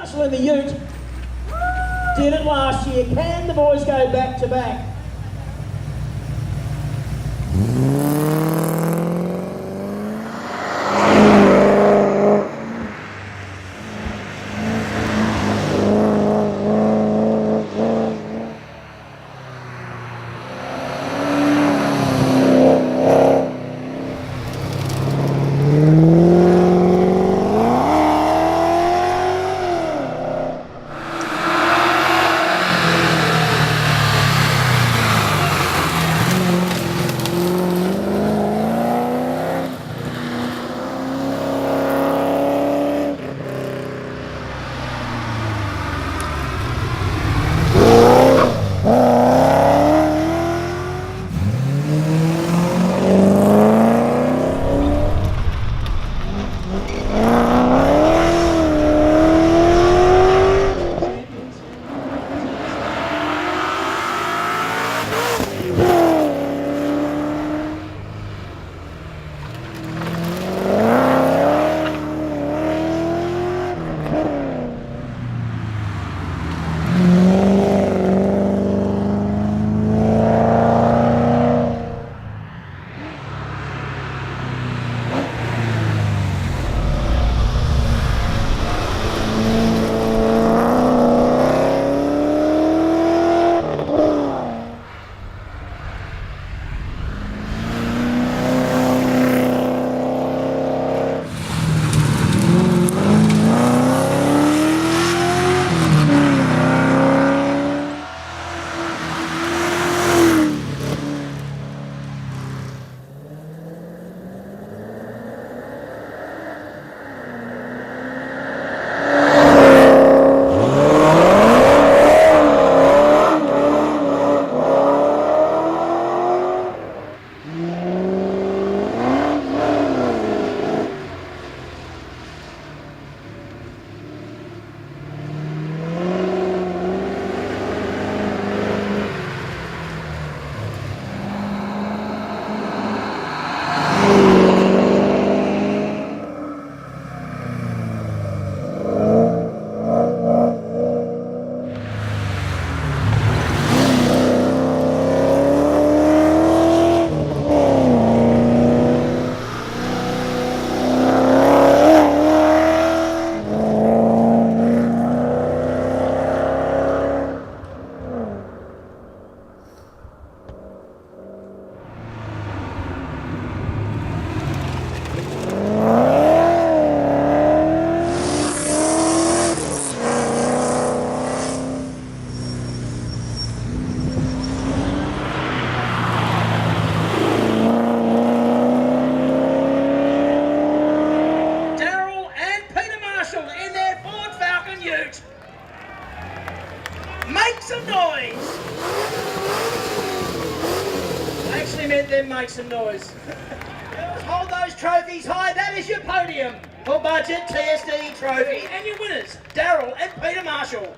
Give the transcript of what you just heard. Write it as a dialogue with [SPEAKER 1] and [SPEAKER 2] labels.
[SPEAKER 1] Marshall and the Ute did it last year. Can the boys go back to back?
[SPEAKER 2] Make some noise! I actually meant them make some noise. Girls, hold those trophies high. That is your podium. Full budget TSD trophy. And your winners, Daryl and Peter Marshall.